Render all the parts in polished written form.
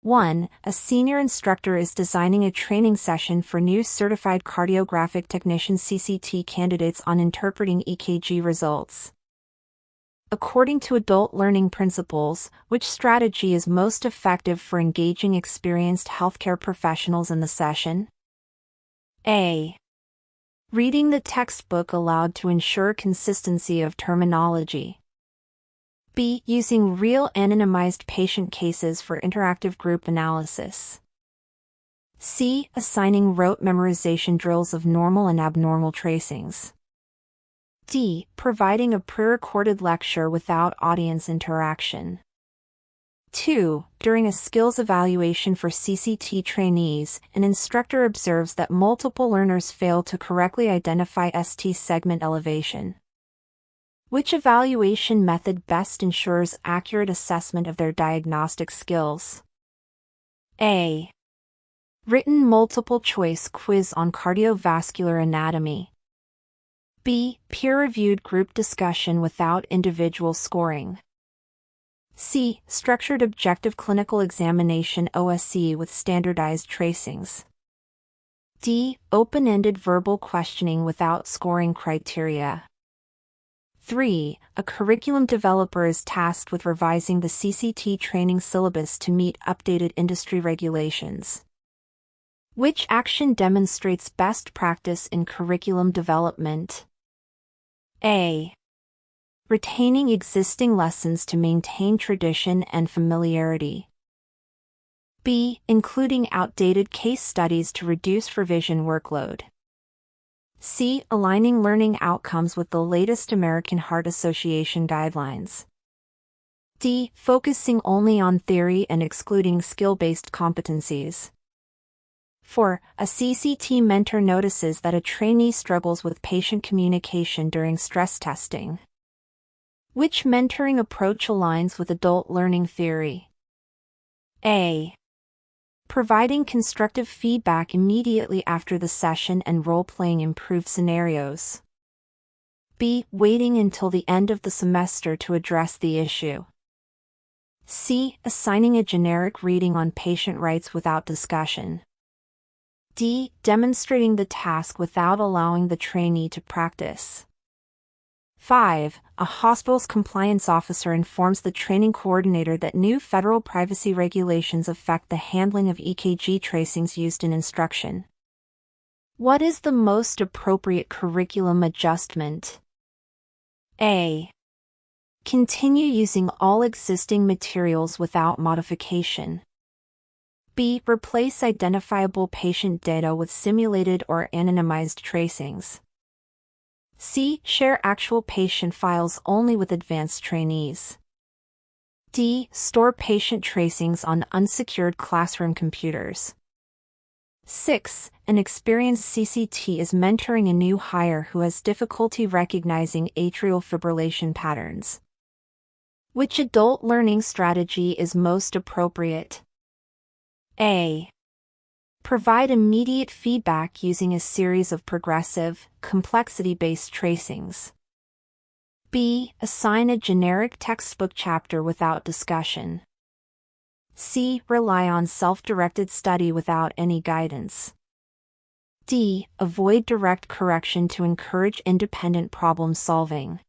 1. A senior instructor is designing a training session for new Certified Cardiographic Technician CCT candidates on interpreting EKG results. According to adult learning principles, which strategy is most effective for engaging experienced healthcare professionals in the session? A. Reading the textbook aloud to ensure consistency of terminology. B. Using real anonymized patient cases for interactive group analysis. C. Assigning rote memorization drills of normal and abnormal tracings. D. Providing a pre-recorded lecture without audience interaction. 2. During a skills evaluation for CCT trainees, an instructor observes that multiple learners fail to correctly identify ST segment elevation. Which evaluation method best ensures accurate assessment of their diagnostic skills? A. Written multiple-choice quiz on cardiovascular anatomy. B. Peer-reviewed group discussion without individual scoring. C. Structured objective clinical examination OSE with standardized tracings. D. Open-ended verbal questioning without scoring criteria. 3. A curriculum developer is tasked with revising the CCT training syllabus to meet updated industry regulations. Which action demonstrates best practice in curriculum development? A. Retaining existing lessons to maintain tradition and familiarity. B. Including outdated case studies to reduce revision workload. C. Aligning learning outcomes with the latest American Heart Association guidelines. D. Focusing only on theory and excluding skill-based competencies. 4. A CCT mentor notices that a trainee struggles with patient communication during stress testing. Which mentoring approach aligns with adult learning theory? A. Providing constructive feedback immediately after the session and role-playing improved scenarios. B. Waiting until the end of the semester to address the issue. C. Assigning a generic reading on patient rights without discussion. D. Demonstrating the task without allowing the trainee to practice. 5. A hospital's compliance officer informs the training coordinator that new federal privacy regulations affect the handling of EKG tracings used in instruction. What is the most appropriate curriculum adjustment? A. Continue using all existing materials without modification. B. Replace identifiable patient data with simulated or anonymized tracings. C. Share actual patient files only with advanced trainees. D. Store patient tracings on unsecured classroom computers. 6. An experienced CCT is mentoring a new hire who has difficulty recognizing atrial fibrillation patterns. Which adult learning strategy is most appropriate? A. Provide immediate feedback using a series of progressive, complexity-based tracings. B. Assign a generic textbook chapter without discussion. C. Rely on self-directed study without any guidance. D. Avoid direct correction to encourage independent problem solving.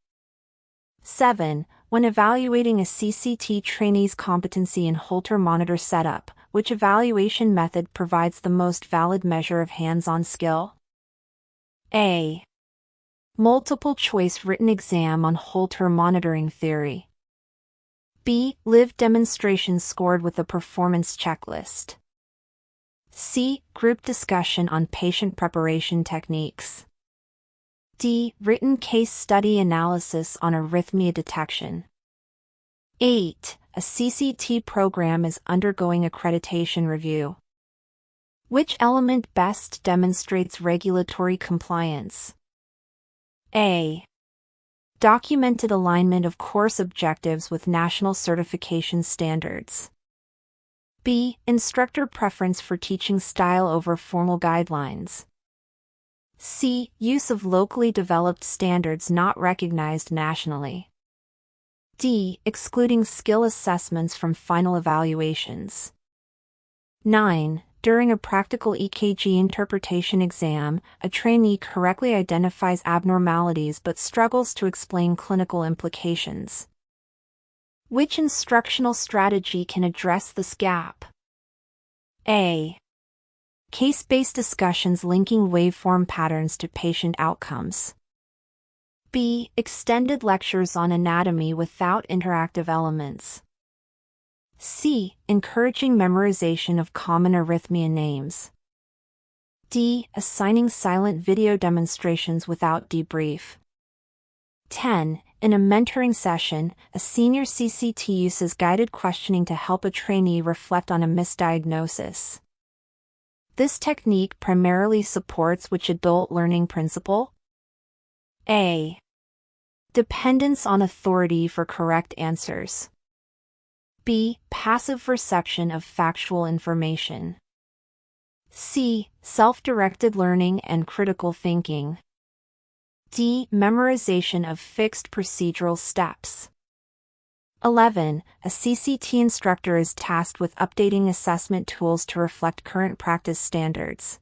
7. When evaluating a CCT trainee's competency in Holter monitor setup, which evaluation method provides the most valid measure of hands-on skill? A. Multiple choice written exam on Holter monitoring theory. B. Live demonstrations scored with a performance checklist. C. Group discussion on patient preparation techniques. D. Written case study analysis on arrhythmia detection. 8. A CCT program is undergoing accreditation review. Which element best demonstrates regulatory compliance? A. Documented alignment of course objectives with national certification standards. B. Instructor preference for teaching style over formal guidelines. C. Use of locally developed standards not recognized nationally. D. Excluding skill assessments from final evaluations. 9. During a practical EKG interpretation exam, a trainee correctly identifies abnormalities but struggles to explain clinical implications. Which instructional strategy can address this gap? A. Case-based discussions linking waveform patterns to patient outcomes. B. Extended lectures on anatomy without interactive elements. C. Encouraging memorization of common arrhythmia names. D. Assigning silent video demonstrations without debrief. 10. In a mentoring session, a senior CCT uses guided questioning to help a trainee reflect on a misdiagnosis. This technique primarily supports which adult learning principle? A. Dependence on authority for correct answers. B. Passive reception of factual information. C. Self-directed learning and critical thinking. D. Memorization of fixed procedural steps. 11. A CCT instructor is tasked with updating assessment tools to reflect current practice standards.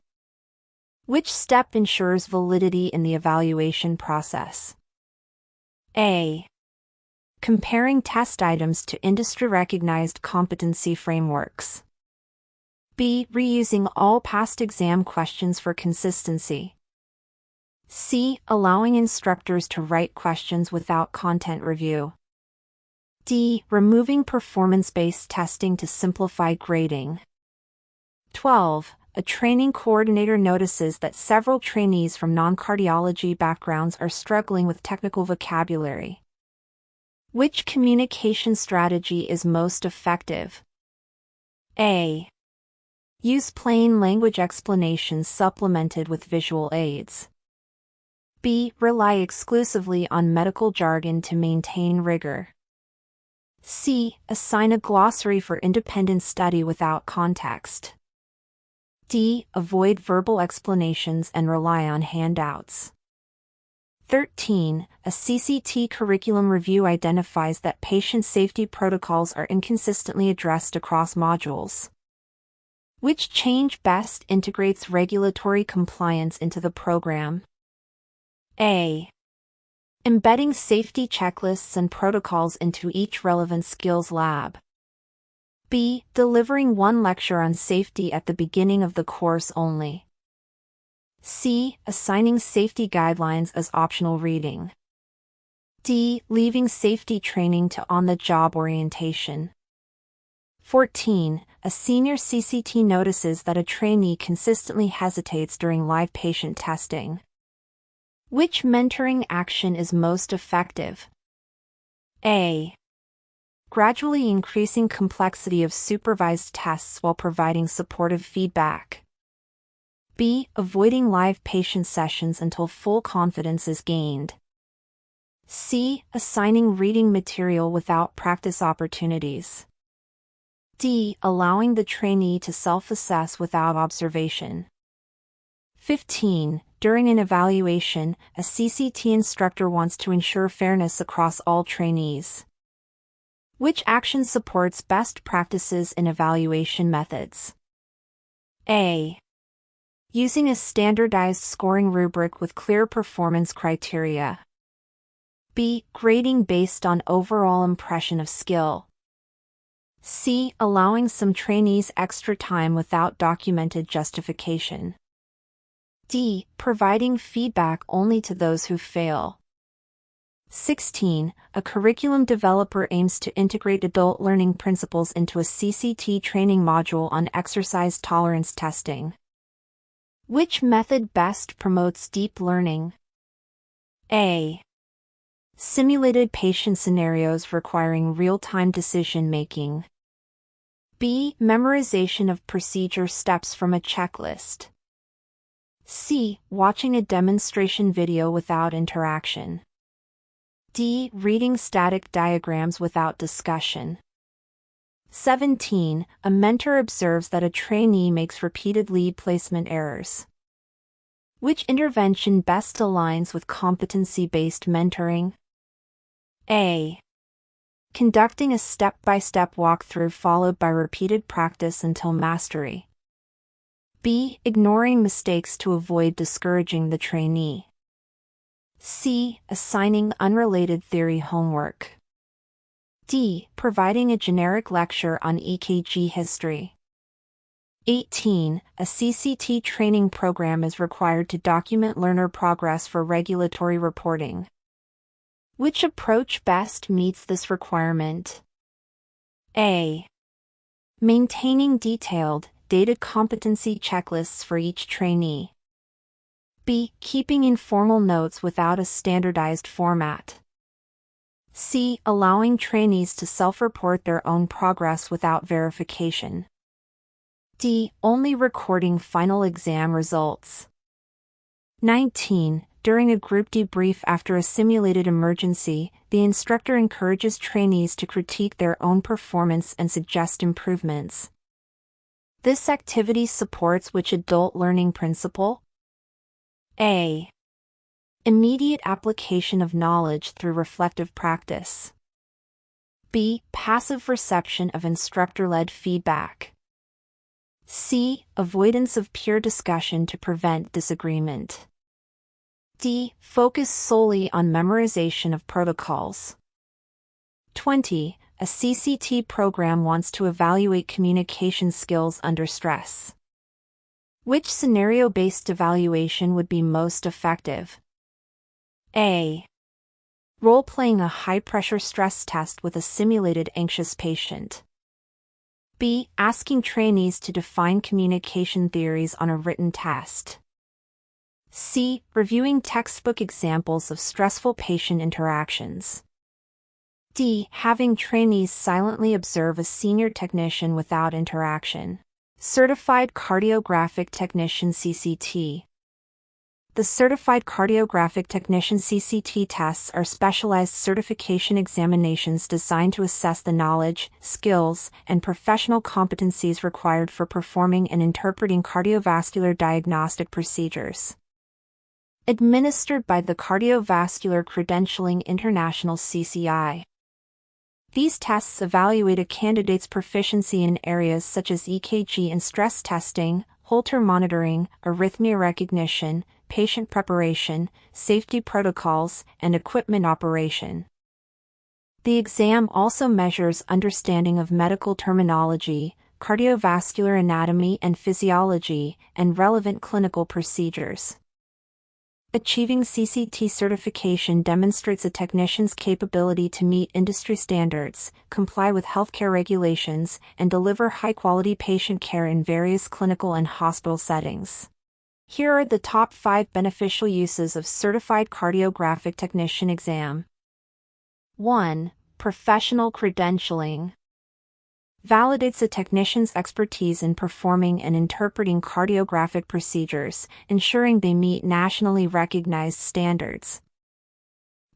Which step ensures validity in the evaluation process? A. Comparing test items to industry-recognized competency frameworks. B. Reusing all past exam questions for consistency. C. Allowing instructors to write questions without content review. D. Removing performance-based testing to simplify grading. 12. A training coordinator notices that several trainees from non-cardiology backgrounds are struggling with technical vocabulary. Which communication strategy is most effective? A. Use plain language explanations supplemented with visual aids. B. Rely exclusively on medical jargon to maintain rigor. C. Assign a glossary for independent study without context. D. Avoid verbal explanations and rely on handouts. 13. A CCT curriculum review identifies that patient safety protocols are inconsistently addressed across modules. Which change best integrates regulatory compliance into the program? A. Embedding safety checklists and protocols into each relevant skills lab. B. Delivering one lecture on safety at the beginning of the course only. C. Assigning safety guidelines as optional reading. D. Leaving safety training to on-the-job orientation. 14. A senior CCT notices that a trainee consistently hesitates during live patient testing. Which mentoring action is most effective? A. Gradually increasing complexity of supervised tests while providing supportive feedback. B. Avoiding live patient sessions until full confidence is gained. C. Assigning reading material without practice opportunities. D. Allowing the trainee to self-assess without observation. 15. During an evaluation, a CCT instructor wants to ensure fairness across all trainees. Which action supports best practices in evaluation methods? A. Using a standardized scoring rubric with clear performance criteria. B. Grading based on overall impression of skill. C. Allowing some trainees extra time without documented justification. D. Providing feedback only to those who fail. 16. A curriculum developer aims to integrate adult learning principles into a CCT training module on exercise tolerance testing. Which method best promotes deep learning? A. Simulated patient scenarios requiring real-time decision-making. B. Memorization of procedure steps from a checklist. C. Watching a demonstration video without interaction. D. Reading static diagrams without discussion. 17. A mentor observes that a trainee makes repeated lead placement errors. Which intervention best aligns with competency-based mentoring? A. Conducting a step-by-step walkthrough followed by repeated practice until mastery. B. Ignoring mistakes to avoid discouraging the trainee. C. Assigning unrelated theory homework. D. Providing a generic lecture on EKG history. 18. A CCT training program is required to document learner progress for regulatory reporting. Which approach best meets this requirement? A. Maintaining detailed, dated competency checklists for each trainee. B. Keeping informal notes without a standardized format. C. Allowing trainees to self-report their own progress without verification. D. Only recording final exam results. 19. During a group debrief after a simulated emergency, the instructor encourages trainees to critique their own performance and suggest improvements. This activity supports which adult learning principle? A. Immediate application of knowledge through reflective practice. B. Passive reception of instructor-led feedback. C. Avoidance of peer discussion to prevent disagreement. D. Focus solely on memorization of protocols. 20. A CCT program wants to evaluate communication skills under stress. Which scenario-based evaluation would be most effective? A. Role-playing a high-pressure stress test with a simulated anxious patient. B. Asking trainees to define communication theories on a written test. C. Reviewing textbook examples of stressful patient interactions. D. Having trainees silently observe a senior technician without interaction. Certified Cardiographic Technician CCT. The Certified Cardiographic Technician CCT tests are specialized certification examinations designed to assess the knowledge, skills, and professional competencies required for performing and interpreting cardiovascular diagnostic procedures. Administered by the Cardiovascular Credentialing International (CCI). These tests evaluate a candidate's proficiency in areas such as EKG and stress testing, Holter monitoring, arrhythmia recognition, patient preparation, safety protocols, and equipment operation. The exam also measures understanding of medical terminology, cardiovascular anatomy and physiology, and relevant clinical procedures. Achieving CCT certification demonstrates a technician's capability to meet industry standards, comply with healthcare regulations, and deliver high-quality patient care in various clinical and hospital settings. Here are the top 5 beneficial uses of Certified Cardiographic Technician exam. 1. Professional credentialing. Validates a technician's expertise in performing and interpreting cardiographic procedures, ensuring they meet nationally recognized standards.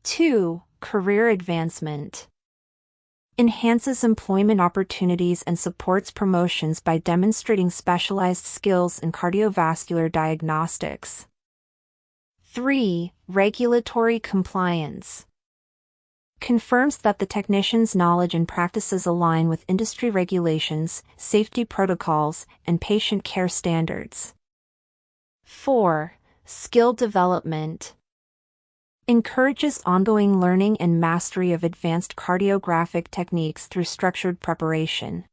2. Career advancement. Enhances employment opportunities and supports promotions by demonstrating specialized skills in cardiovascular diagnostics. 3. Regulatory compliance. Confirms that the technician's knowledge and practices align with industry regulations, safety protocols, and patient care standards. 4. Skill development. Encourages ongoing learning and mastery of advanced cardiographic techniques through structured preparation.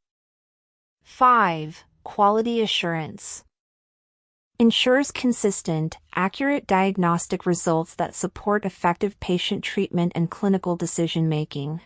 5. Quality assurance. Ensures consistent, accurate diagnostic results that support effective patient treatment and clinical decision-making.